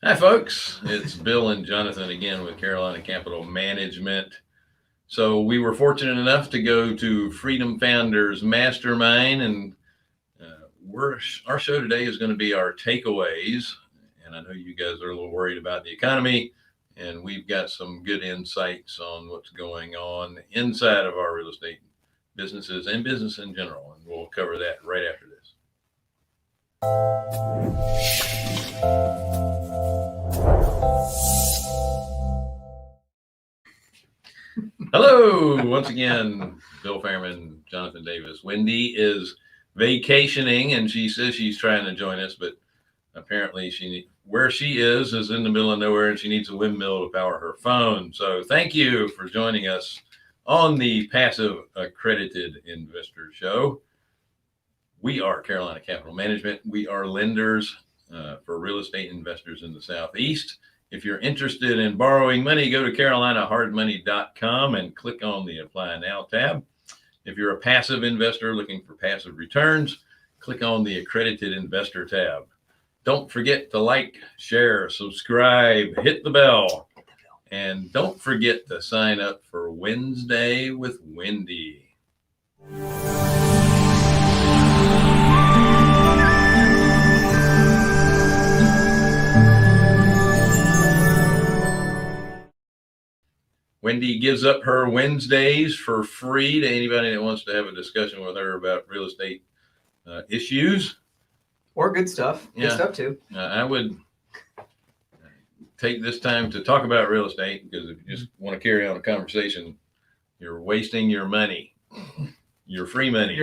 Hi, folks. It's Bill and Jonathan again with Carolina Capital Management. So we were fortunate enough to go to Freedom Founders Mastermind, and our show today is going to be our takeaways. And I know you guys are a little worried about the economy, and we've got some good insights on what's going on inside of our real estate businesses and business in general. And we'll cover that right after this. Hello, once again, Bill Fairman, Jonathan Davis. Wendy is vacationing, and she says she's trying to join us, but apparently where she is in the middle of nowhere, and she needs a windmill to power her phone. So thank you for joining us on the Passive Accredited Investor Show. We are Carolina Capital Management. We are lenders for real estate investors in the Southeast. If you're interested in borrowing money, go to carolinahardmoney.com and click on the Apply Now tab. If you're a passive investor looking for passive returns, click on the Accredited Investor tab. Don't forget to like, share, subscribe, hit the bell. And don't forget to sign up for Wednesday with Wendy. Wendy gives up her Wednesdays for free to anybody that wants to have a discussion with her about real estate issues. Or good stuff. Yeah. Good stuff too. I would take this time to talk about real estate, because if you just want to carry on a conversation, you're wasting your money, your free money.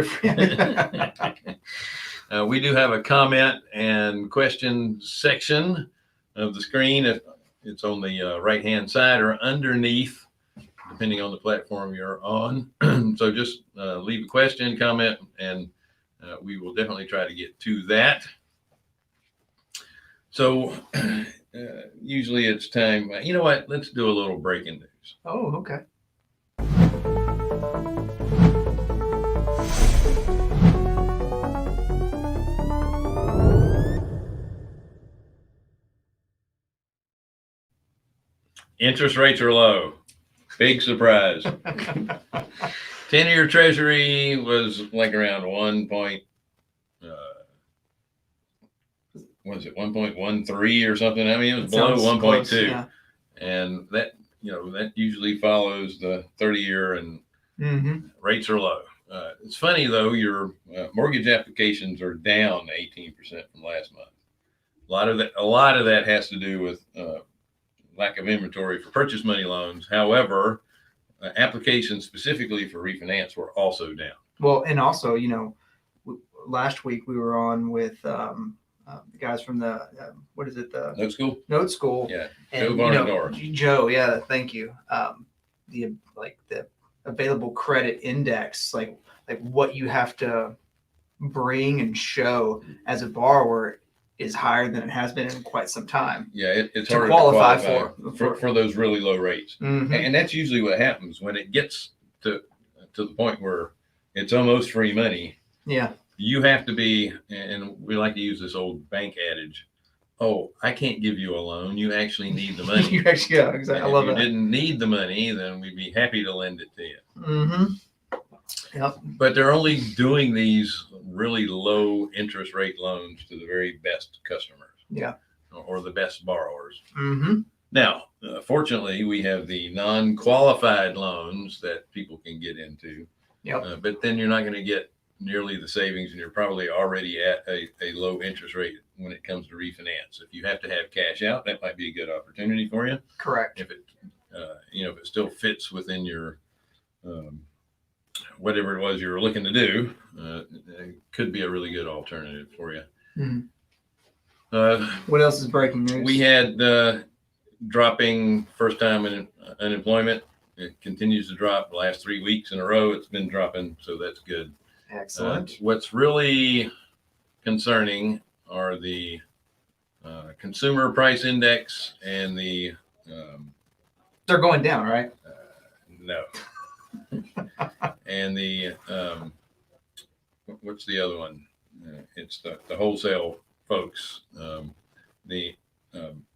We do have a comment and question section of the screen. If it's on the right-hand side or underneath, depending on the platform you're on. So just leave a question, comment, and we will definitely try to get to that. So usually it's time. You know what? Let's do a little breaking news. Oh, okay. Interest rates are low. Big surprise. 10-year Treasury was like around 1.13 or something. I mean, it was below 1.2. Yeah. And that usually follows the 30-year, and rates are low. It's funny though, your mortgage applications are down 18% from last month. A lot of that has to do with lack of inventory for purchase money loans. However, applications specifically for refinance were also down. Well, and also, last week we were on with the guys from the what is it? The Note School. Yeah. And Joe. Yeah. Thank you. The available credit index, like what you have to bring and show as a borrower, is higher than it has been in quite some time. Yeah, it's hard to qualify for those really low rates. Mm-hmm. And that's usually what happens when it gets to the point where it's almost free money. Yeah. You have to be, and we like to use this old bank adage, oh, I can't give you a loan. You actually need the money. Yeah, exactly. I love that. If you didn't need the money, then we'd be happy to lend it to you. Mm-hmm. Yep. But they're only doing these really low interest rate loans to the very best customers. Yeah. Or the best borrowers. Mm-hmm. Now, fortunately, we have the non-qualified loans that people can get into. Yep. But then you're not going to get nearly the savings, and you're probably already at a low interest rate when it comes to refinance. If you have to have cash out, that might be a good opportunity for you. Correct. If it, if it still fits within your whatever it was you were looking to do, it could be a really good alternative for you. Mm-hmm. What else is breaking news? We had dropping first-time unemployment. It continues to drop. The last 3 weeks in a row, it's been dropping, so that's good. Excellent. What's really concerning are the consumer price index and the... They're going down, right? No. And the, what's the other one? It's the wholesale folks, the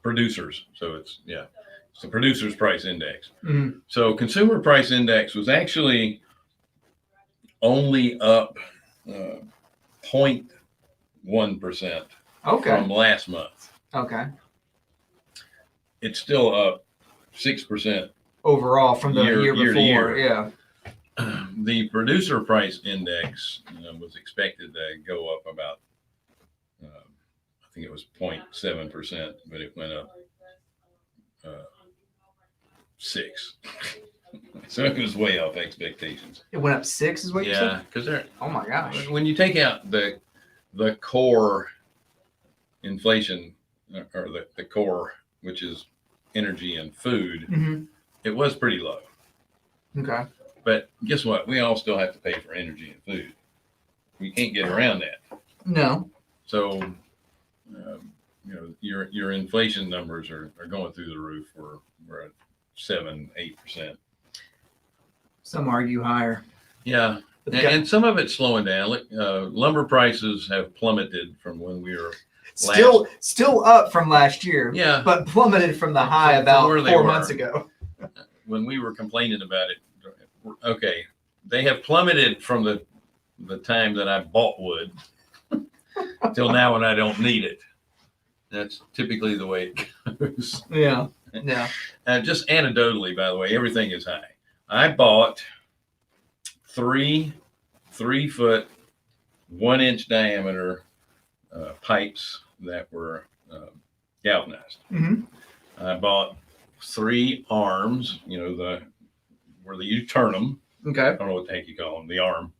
producers. So it's the producer's price index. Mm-hmm. So consumer price index was actually only up 0.1% Okay. from last month. Okay. It's still up 6% Overall from the year to before. year. Yeah. The producer price index was expected to go up about, I think it was 0.7%, but it went up 6. So it was way off expectations. It went up 6 is what you said? Yeah, because Oh my gosh. when you take out the core inflation, or the core, which is energy and food, Mm-hmm. it was pretty low. Okay. But guess what? We all still have to pay for energy and food. We can't get around that. No. So, your inflation numbers are going through the roof. We're at 7-8%. Some argue higher. Yeah, and some of it's slowing down. Look, lumber prices have plummeted from when we were still up from last year. Yeah, but plummeted from the high from about where they 4 were. months ago. When we were complaining about it. Okay, they have plummeted from the time that I bought wood till now when I don't need it. That's typically the way it goes. Yeah. Yeah. Just anecdotally, by the way, everything is high. I bought 3 3-foot, 1-inch diameter pipes that were galvanized. Mm-hmm. I bought 3 arms, where you turn them. Okay. I don't know what the heck you call them, the arm.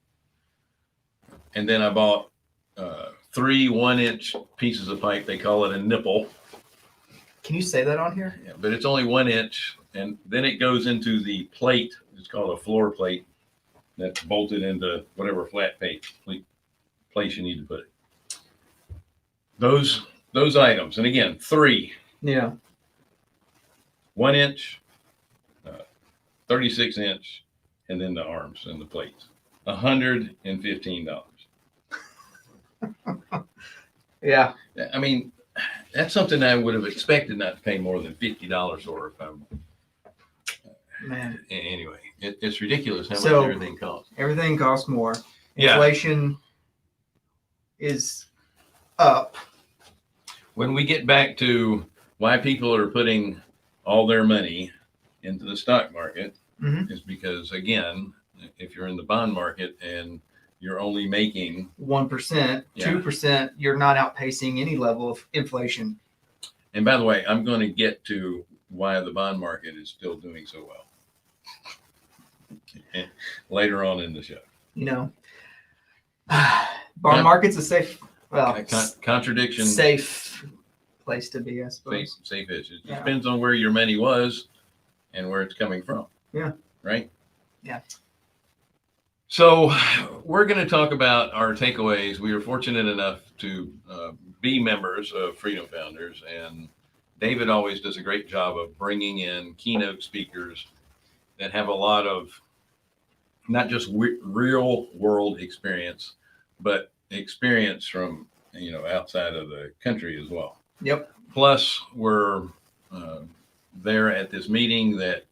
And then I bought 3 1-inch pieces of pipe. They call it a nipple. Can you say that on here? Yeah, but it's only 1 inch. And then it goes into the plate. It's called a floor plate that's bolted into whatever flat place you need to put it. Those items. And again, 3. Yeah. 1 inch, 36 inch, and then the arms and the plates. $115. Yeah. I mean, that's something I would have expected not to pay more than $50 for if I'm. Man. Anyway, it's ridiculous how much everything costs. Everything costs more. Yeah. Inflation is up. When we get back to why people are putting all their money into the stock market, Mm-hmm. is because, again, if you're in the bond market and you're only making 1%, Yeah. 2%, you're not outpacing any level of inflation. And by the way, I'm going to get to why the bond market is still doing so well later on in the show. Bond market's a safe, Contradiction. safe place to be, I suppose. Safe-ish. It Yeah. depends on where your money was and where it's coming from. Yeah. Right? Yeah. So we're going to talk about our takeaways. We were fortunate enough to be members of Freedom Founders, and David always does a great job of bringing in keynote speakers that have a lot of not just real world experience, but experience from outside of the country as well. Yep. Plus, we're there at this meeting that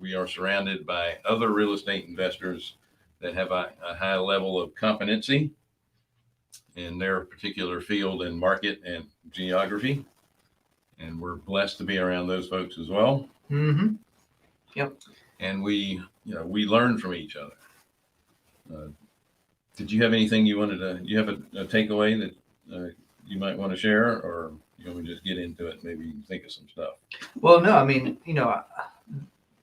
we are surrounded by other real estate investors that have a high level of competency in their particular field and market and geography. And we're blessed to be around those folks as well. Mm-hmm. Yep. And we learn from each other. Did you have anything you wanted to, you have a takeaway that you might want to share, or you want me to just get into it? Maybe you can think of some stuff. Well, no, I mean,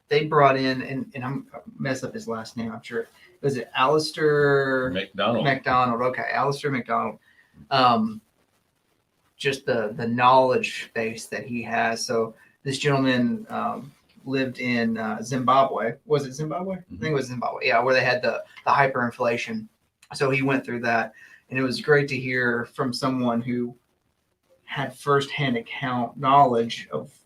they brought in, and I'm mess up his last name, I'm sure. Was it Alister McDonald? Okay, Alister McDonald. Just the knowledge base that he has. So this gentleman lived in Zimbabwe. Was it Zimbabwe? Mm-hmm. I think it was Zimbabwe. Yeah, where they had the hyperinflation. So he went through that, and it was great to hear from someone who had firsthand account knowledge of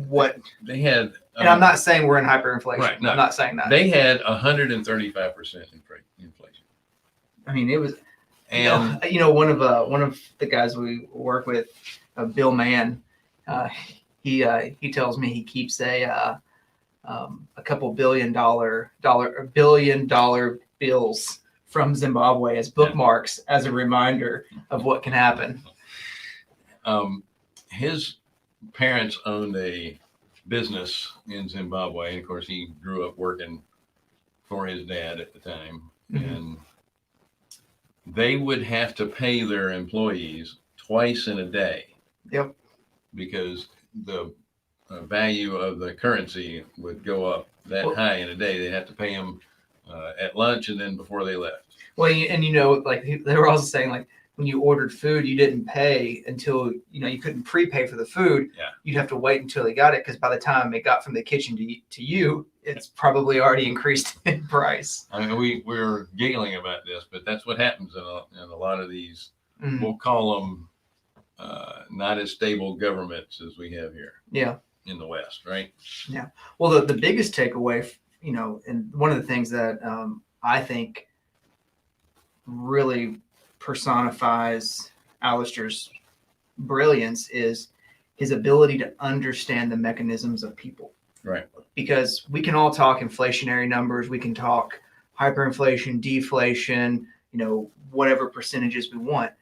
what they had. And I'm not saying we're in hyperinflation. Right, no. I'm not saying that. They had 135% inflation. I mean, it was, And one of the guys we work with, Bill Mann, he tells me he keeps a couple $1 billion bills from Zimbabwe as bookmarks as a reminder of what can happen. His parents owned a business in Zimbabwe, and of course he grew up working for his dad at the time, and they would have to pay their employees twice in a day. Yep. Because the value of the currency would go up that high in a day. They'd have to pay them at lunch and then before they left. Well, and like they were also saying, like, when you ordered food, you didn't pay until, you couldn't prepay for the food. Yeah. You'd have to wait until they got it, because by the time it got from the kitchen to you, it's probably already increased in price. I mean, we're giggling about this, but that's what happens in a lot of these, we'll call them not as stable governments as we have here. Yeah. In the West, right? Yeah. Well, the biggest takeaway, and one of the things that I think really personifies Alister's brilliance is his ability to understand the mechanisms of people. Right. Because we can all talk inflationary numbers, we can talk hyperinflation, deflation, whatever percentages we want,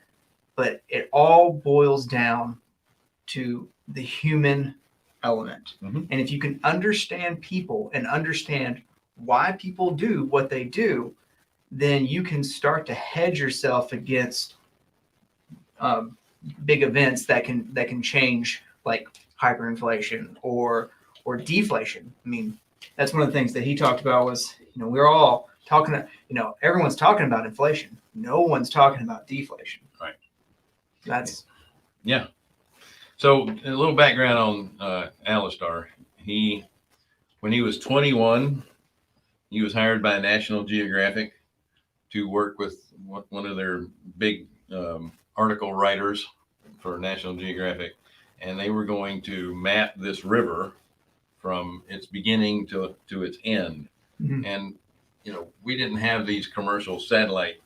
but it all boils down to the human element. And if you can understand people and understand why people do what they do, then you can start to hedge yourself against big events that can change, like hyperinflation or deflation. I mean, that's one of the things that he talked about was, we're all talking, everyone's talking about inflation. No one's talking about deflation. Right. That's yeah. So a little background on Alister. When he was 21, he was hired by National Geographic to work with one of their big article writers for National Geographic, and they were going to map this river from its beginning to its end. And we didn't have these commercial satellite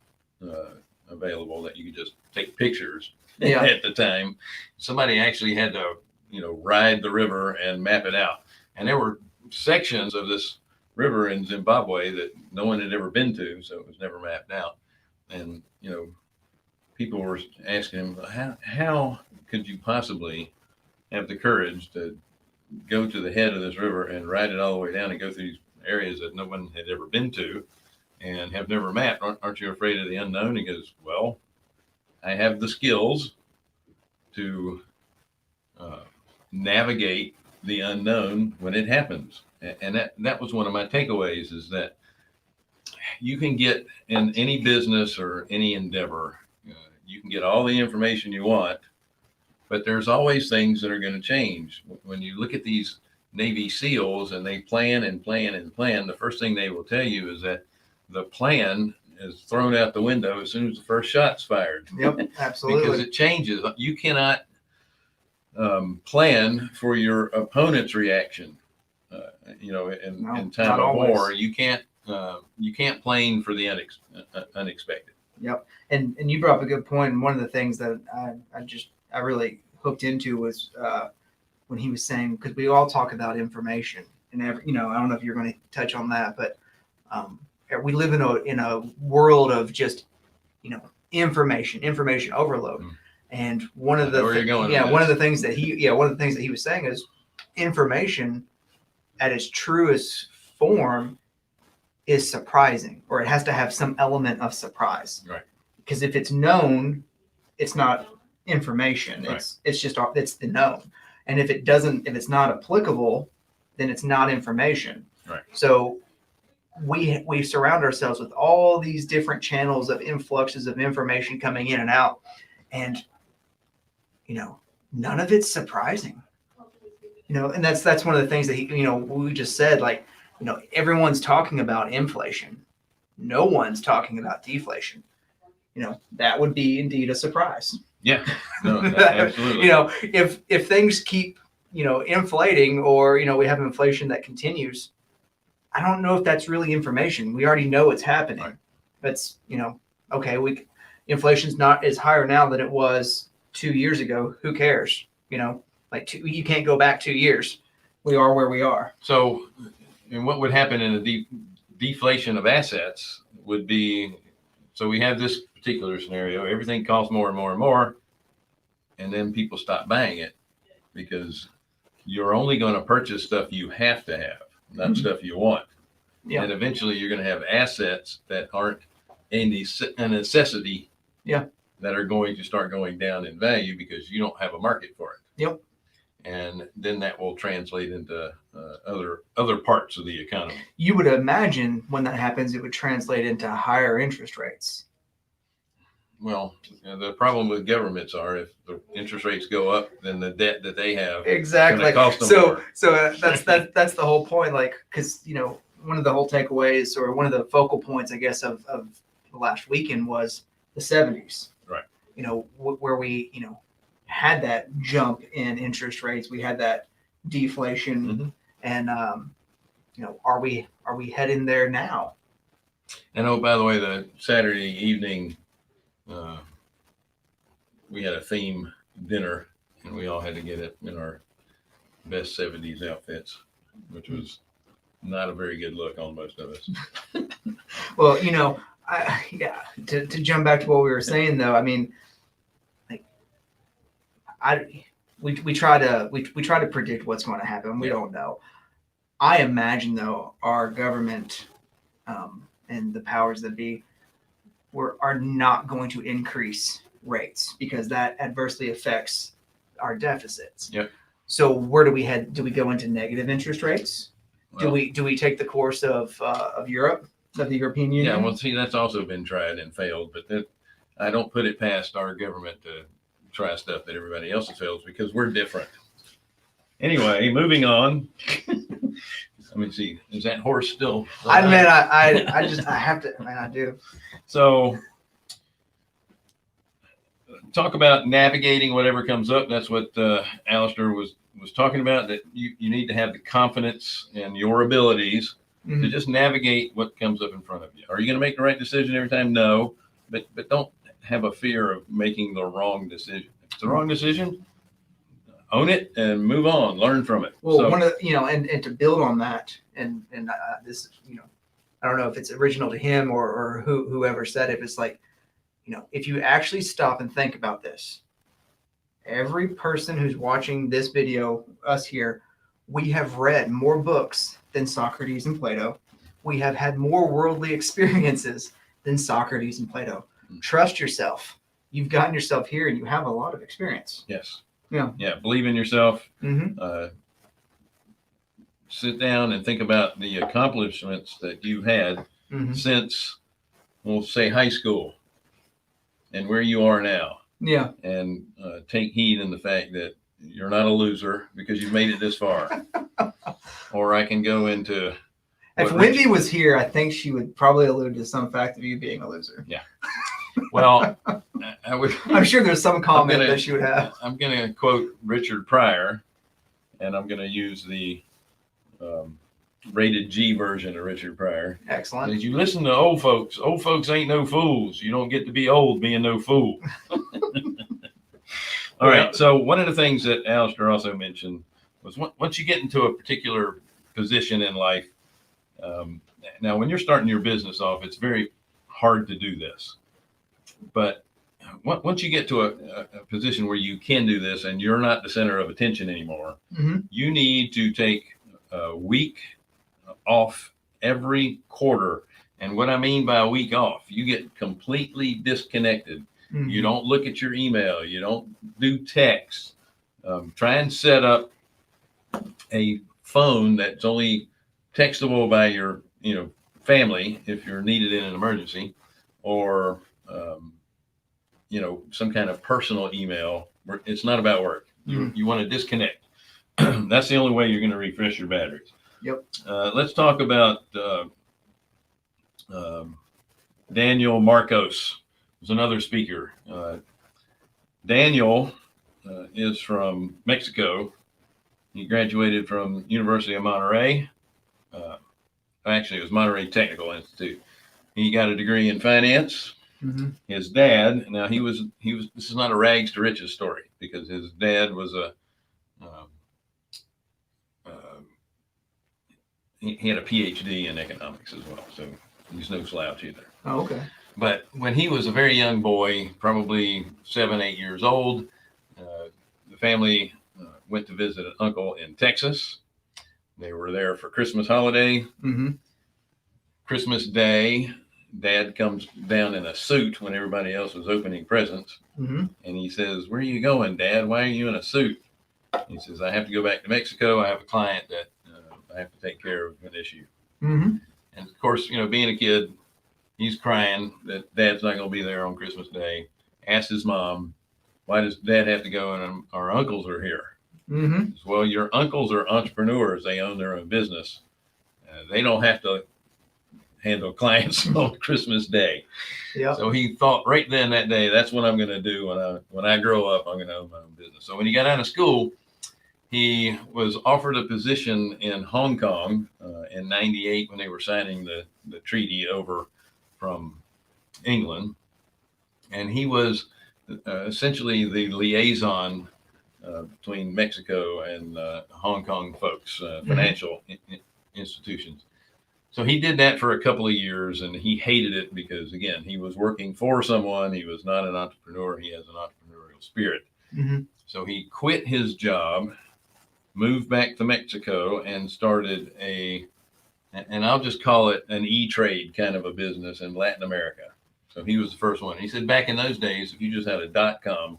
available that you could just take pictures. At the time, somebody actually had to ride the river and map it out, and there were sections of this river in Zimbabwe that no one had ever been to, so it was never mapped out. And people were asking him, how could you possibly have the courage to go to the head of this river and ride it all the way down and go through these areas that no one had ever been to and have never mapped? Aren't you afraid of the unknown? He goes, well, I have the skills to navigate the unknown when it happens. And that was one of my takeaways, is that you can get in any business or any endeavor, you can get all the information you want, but there's always things that are going to change. When you look at these Navy SEALs and they plan and plan and plan, the first thing they will tell you is that the plan is thrown out the window as soon as the first shot's fired. Yep, absolutely. Because it changes. You cannot plan for your opponent's reaction. In time of war, you can't plan for the unexpected. Yep, and you brought up a good point. And one of the things that I really hooked into was when he was saying, because we all talk about information, and I don't know if you're going to touch on that, but we live in a world of just information overload. And one of the things that he was saying is information at its truest form is surprising, or it has to have some element of surprise. Right. Because if it's known, it's not information. Right. It's the known. And if it's not applicable, then it's not information. Right. So we surround ourselves with all these different channels of influxes of information coming in and out, and none of it's surprising. And that's one of the things that we just said, like, everyone's talking about inflation. No one's talking about deflation. That would be indeed a surprise. Yeah, no, absolutely. If things keep, inflating, or, we have inflation that continues, I don't know if that's really information. We already know it's happening. Right. That's, okay, inflation's not is higher now than it was 2 years ago. Who cares? You can't go back 2 years. We are where we are. So, and what would happen in a deflation of assets would be, so we have this particular scenario, everything costs more and more and more, and then people stop buying it because you're only going to purchase stuff you have to have, not stuff you want. Yeah. And eventually you're going to have assets that aren't a necessity that are going to start going down in value because you don't have a market for it. Yep. And then that will translate into other parts of the economy. You would imagine when that happens, it would translate into higher interest rates. Well, the problem with governments are if the interest rates go up, then the debt that they have Exactly. cost them So more. that's the whole point. Like, because one of the whole takeaways, or one of the focal points, I guess, of the last weekend was the 70s. Right. Where we had that jump in interest rates, we had that deflation, and are we heading there now? And oh, by the way, the Saturday evening, we had a theme dinner, and we all had to get it in our best 70s outfits, which was not a very good look on most of us. Well, to jump back to what we were saying, though, I mean, we try to predict what's going to happen. We don't know. I imagine, though, our government and the powers that be are not going to increase rates because that adversely affects our deficits. Yep. So where do we head? Do we go into negative interest rates? Well, Do we take the course of Europe, of the European Union? yeah, well, see, that's also been tried and failed, but I don't put it past our government to try stuff that everybody else fails because we're different. Anyway, moving on. Let me see. Is that horse still? I have to. Man, I do. So, talk about navigating whatever comes up. That's what Alister was talking about. That you need to have the confidence in your abilities to just navigate what comes up in front of you. Are you going to make the right decision every time? No, but don't have a fear of making the wrong decision. If it's the wrong decision, own it and move on. Learn from it. Well, So, one of the, and to build on that, and this, I don't know if it's original to him or whoever said it. It's like, if you actually stop and think about this, every person who's watching this video, us here, we have read more books than Socrates and Plato. We have had more worldly experiences than Socrates and Plato. Trust yourself. You've gotten yourself here and you have a lot of experience. yes. Yeah. Yeah. Believe in yourself. Mm-hmm. Sit down and think about the accomplishments that you've had since, we'll say, high school and where you are now. Yeah. And take heed in the fact that you're not a loser because you've made it this far. Or I can go into... If Wendy was here, I think she would probably allude to some fact of you being a loser. Yeah. Well, I would... I'm sure there's some comment that she would have. I'm going to quote Richard Pryor, and I'm going to use the rated G version of Richard Pryor. Excellent. As you listen to old folks ain't no fools. You don't get to be old being no fool. All right. So one of the things that Alister also mentioned was once you get into a particular position in life, now when you're starting your business off, it's very hard to do this. But once you get to a position where you can do this and you're not the center of attention anymore, you need to take a week off every quarter. And what I mean by a week off, you get completely disconnected. You don't look at your email. You don't do text. Try and set up a phone that's only textable by your family if you're needed in an emergency, or some kind of personal email where it's not about work. You want to disconnect. That's the only way you're going to refresh your batteries. Yep. Let's talk about Daniel Marcos. Was another speaker. Daniel is from Mexico. He graduated from University of Monterrey. Actually, it was Monterrey Technical Institute. He got a degree in finance, His dad, now he was, this is not a rags to riches story, because his dad was he had a PhD in economics as well. So he's no slouch either. Oh, okay. But when he was a very young boy, probably 7, 8 years old, the family went to visit an uncle in Texas. They were there for Christmas holiday. Christmas Day, Dad comes down in a suit when everybody else was opening presents. And he says, "Where are you going, Dad? Why are you in a suit?" He says, "I have to go back to Mexico. I have a client that I have to take care of an issue." And of course, being a kid, he's crying that Dad's not going to be there on Christmas Day. Asks his mom, "Why does Dad have to go and our uncles are here?" Says, "Well, your uncles are entrepreneurs. They own their own business. They don't have to handle clients on Christmas Day." So he thought right then that day, that's what I'm going to do when I grow up. I'm going to own my own business. So when he got out of school, he was offered a position in Hong Kong in '98 when they were signing the treaty over from England. And he was essentially the liaison between Mexico and Hong Kong folks, financial institutions. So he did that for a couple of years, and he hated it because, again, he was working for someone. He was not an entrepreneur. He has an entrepreneurial spirit. So he quit his job, moved back to Mexico, and started and I'll just call it an E-trade kind of a business in Latin America. So he was the first one. He said back in those days, if you just had a .com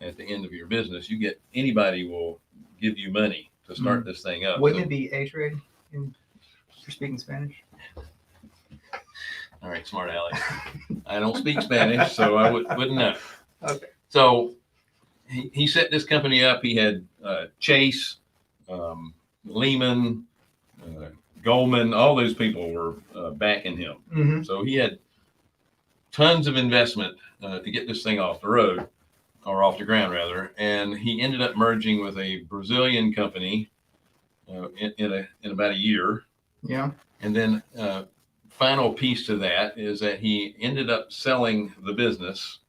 at the end of your business, anybody will give you money to start this thing up. Wouldn't it be A-trade for speaking Spanish? All right, smart Alex. I don't speak Spanish, so I wouldn't know. Okay. So he set this company up. He had Chase, Lehman, Goldman, all those people were backing him. So he had tons of investment to get this thing off the road, or off the ground rather. And he ended up merging with a Brazilian company in about a year. And then final piece to that is that he ended up selling the business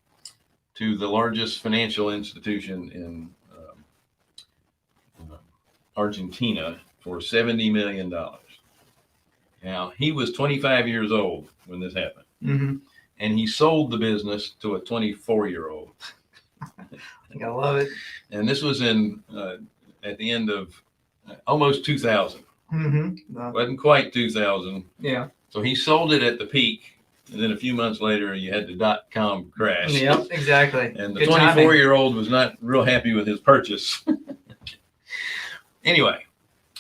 to the largest financial institution in Argentina for $70 million. Now, he was 25 years old when this happened. And he sold the business to a 24-year-old. I gotta love it. And this was at the end of almost 2000. Wasn't quite 2000. So he sold it at the peak, and then a few months later, you had the .com crash. Yep, exactly. And the 24-year-old was not real happy with his purchase. Anyway,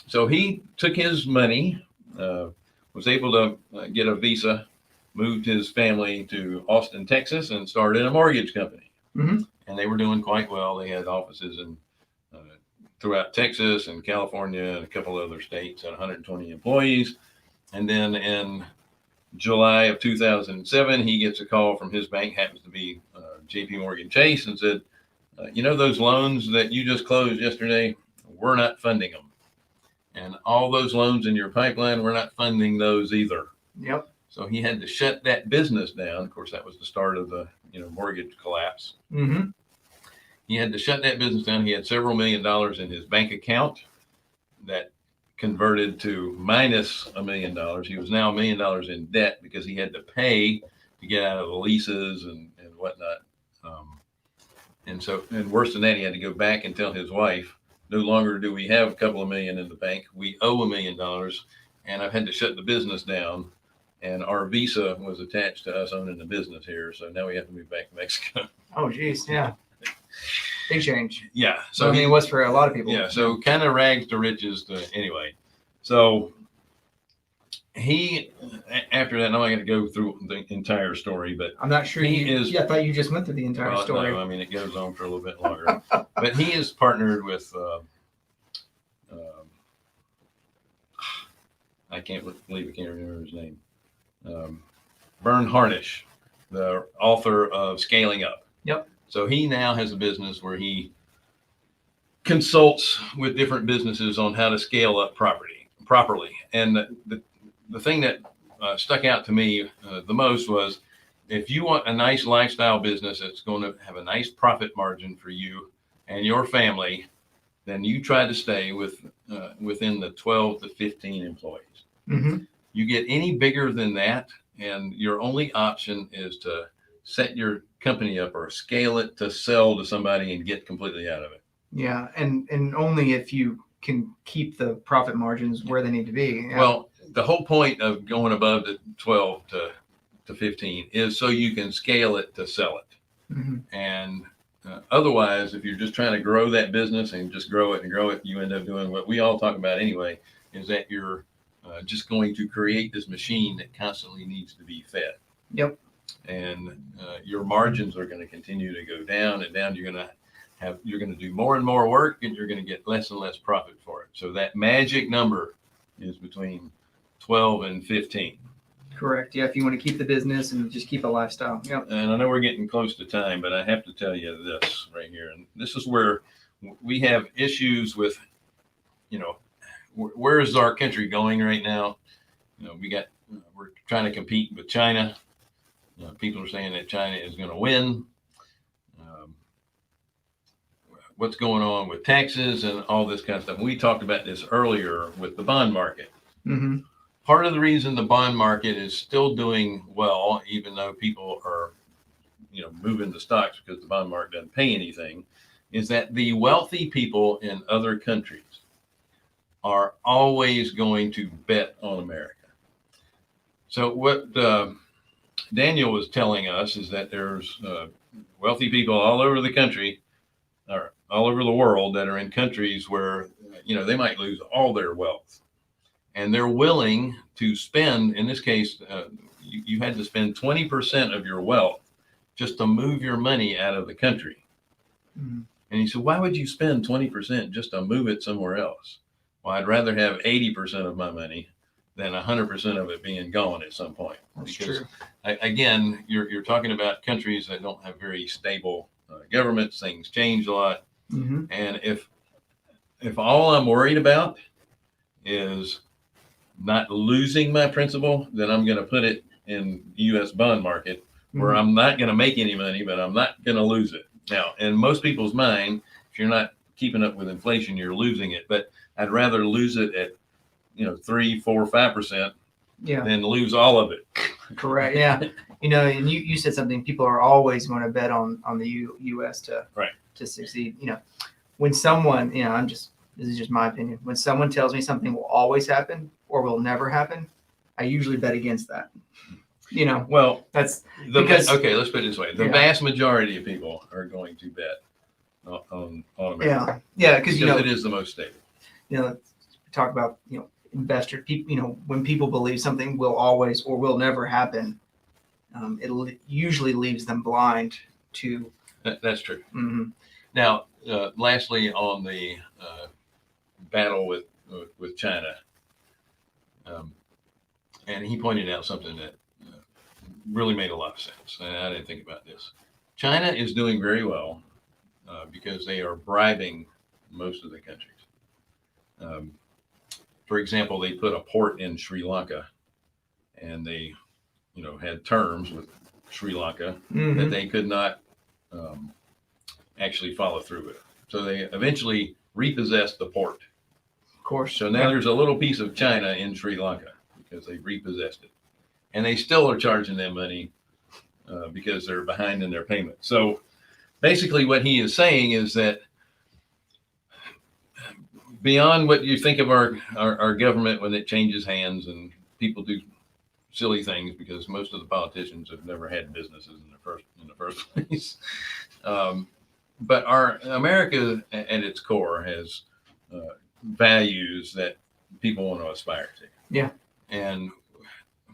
so he took his money, was able to get a visa, moved his family to Austin, Texas, and started a mortgage company. And they were doing quite well. They had offices throughout Texas and California and a couple other states, had 120 employees. And then in July of 2007, he gets a call from his bank, happens to be JP Morgan Chase, and said, those loans that you just closed yesterday, we're not funding them. And all those loans in your pipeline, we're not funding those either. So he had to shut that business down. Of course, that was the start of the mortgage collapse. He had to shut that business down. He had several $1 million in his bank account that converted to minus $1 million. He was now $1 million in debt because he had to pay to get out of the leases and whatnot. And worse than that, he had to go back and tell his wife, no longer do we have a couple of million in the bank. We owe $1 million, and I've had to shut the business down. And our visa was attached to us owning the business here, so now we have to move back to Mexico. Oh, geez, yeah. Big change. Yeah. So it was for a lot of people. Yeah. So kind of rags to riches. Anyway. So he, after that, I'm not going to go through the entire story, but I'm not sure I thought you just went through the entire story. No, I mean, it goes on for a little bit longer. But he is partnered with, I can't believe I can't remember his name. Bern Harnish, the author of Scaling Up. So he now has a business where he consults with different businesses on how to scale up properly. And the thing that stuck out to me the most was if you want a nice lifestyle business that's going to have a nice profit margin for you and your family, then you try to stay within the 12 to 15 employees. Mm-hmm. You get any bigger than that, and your only option is to set your company up or scale it to sell to somebody and get completely out of it. Yeah, and only if you can keep the profit margins where they need to be. Yeah. Well, the whole point of going above the 12 to 15 is so you can scale it to sell it. Mm-hmm. And otherwise, if you're just trying to grow that business and just grow it, you end up doing what we all talk about anyway, is that you're just going to create this machine that constantly needs to be fed. Yep. And your margins are going to continue to go down and down. You're going to do more and more work, and you're going to get less and less profit for it. So that magic number is between 12 and 15. Correct. Yeah, if you want to keep the business and just keep a lifestyle. Yep. And I know we're getting close to time, but I have to tell you this right here. And this is where we have issues with, where is our country going right now? We're trying to compete with China. People are saying that China is going to win. What's going on with taxes and all this kind of stuff. We talked about this earlier with the bond market. Mm-hmm. Part of the reason the bond market is still doing well, even though people are, moving the stocks because the bond market doesn't pay anything, is that the wealthy people in other countries are always going to bet on America. So what Daniel was telling us is that there's wealthy people all over the country, or all over the world, that are in countries where, they might lose all their wealth. And they're willing to spend, in this case, you had to spend 20% of your wealth just to move your money out of the country. Mm-hmm. And he said, why would you spend 20% just to move it somewhere else? Well, I'd rather have 80% of my money than 100% of it being gone at some point. That's because, true. Again, you're talking about countries that don't have very stable governments. Things change a lot. Mm-hmm. And if all I'm worried about is not losing my principal, then I'm going to put it in the U.S. bond market where Mm-hmm. I'm not going to make any money, but I'm not going to lose it. Now, in most people's mind, if you're not keeping up with inflation, you're losing it. But I'd rather lose it at 3, 4, 5% Yeah. than lose all of it. Correct. Yeah. And you said something. People are always going to bet on the U.S. to succeed. When someone, this is just my opinion. When someone tells me something will always happen or will never happen, I usually bet against that. Well, that's let's put it this way: the Yeah. vast majority of people are going to bet on America. Yeah. Because it is the most stable. talk about investor people. When people believe something will always or will never happen, it usually leaves them blind to. That's true. Mm-hmm. Now, lastly, on the battle with China, and he pointed out something that really made a lot of sense, and I didn't think about this. China is doing very well because they are bribing most of the countries. For example, they put a port in Sri Lanka, and they, had terms with Sri Lanka Mm-hmm. that they could not actually follow through with. So they eventually repossessed the port. Of course. So now there's a little piece of China in Sri Lanka because they repossessed it. And they still are charging them money because they're behind in their payment. So basically what he is saying is that beyond what you think of our government when it changes hands and people do silly things, because most of the politicians have never had businesses in the first place. But our America at its core has values that people want to aspire to. Yeah. And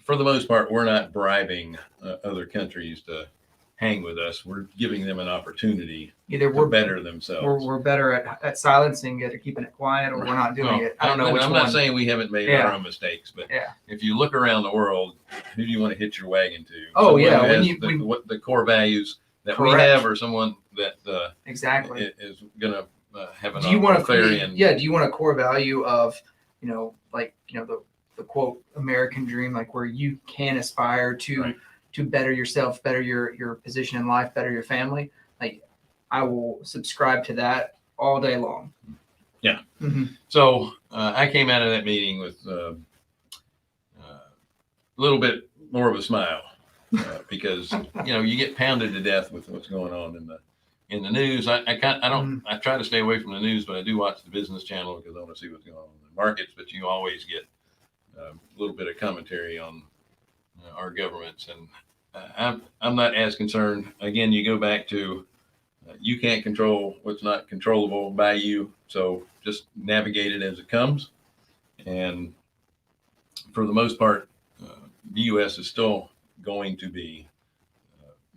for the most part, we're not bribing other countries to hang with us. We're giving them an opportunity Either to we're better themselves. we're better at silencing it or keeping it quiet, or we're not doing it. I don't know which I'm one. not saying we haven't made our own mistakes, but if you look around the world, who do you want to hitch your wagon to? Oh, Someone yeah, who has the core values that Correct. we have, or someone that Exactly. is going to have an Do you want authoritarian. do you want a core value of, the quote American dream, like where you can aspire to, Right. to better yourself, better your position in life, better your family, like I will subscribe to that all day long. Yeah. Mm-hmm. So I came out of that meeting with a little bit more of a smile because you get pounded to death with what's going on in the news. I try to stay away from the news, but I do watch the business channel because I want to see what's going on in the markets. But you always get a little bit of commentary on our governments, and I'm not as concerned. Again, you go back to you can't control what's not controllable by you, so just navigate it as it comes. And for the most part, the U.S. is still going to be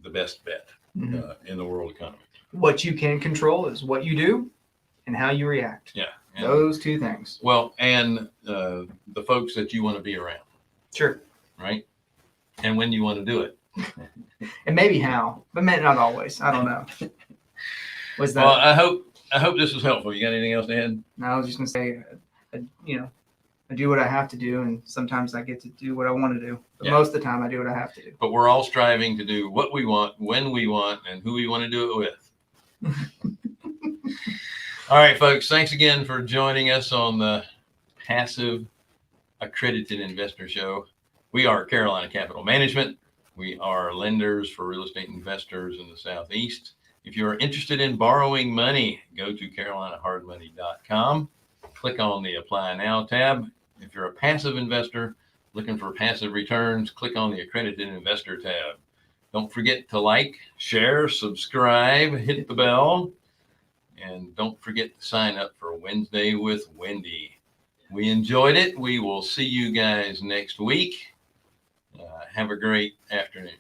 the best bet in the world economy. What you can control is what you do and how you react. Yeah. And, those two things. Well, and the folks that you want to be around. Sure. Right. And when you want to do it. And maybe how, but not always. I don't know. Was that? Well, I hope this was helpful. You got anything else to add? No, I was just gonna say, I do what I have to do, and sometimes I get to do what I want to do. But most of the time, I do what I have to do. But we're all striving to do what we want, when we want, and who we want to do it with. All right, folks. Thanks again for joining us on the Passive Accredited Investor Show. We are Carolina Capital Management. We are lenders for real estate investors in the Southeast. If you're interested in borrowing money, go to carolinahardmoney.com. Click on the Apply Now tab. If you're a passive investor looking for passive returns, click on the Accredited Investor tab. Don't forget to like, share, subscribe, hit the bell, and don't forget to sign up for Wednesday with Wendy. We enjoyed it. We will see you guys next week. Have a great afternoon.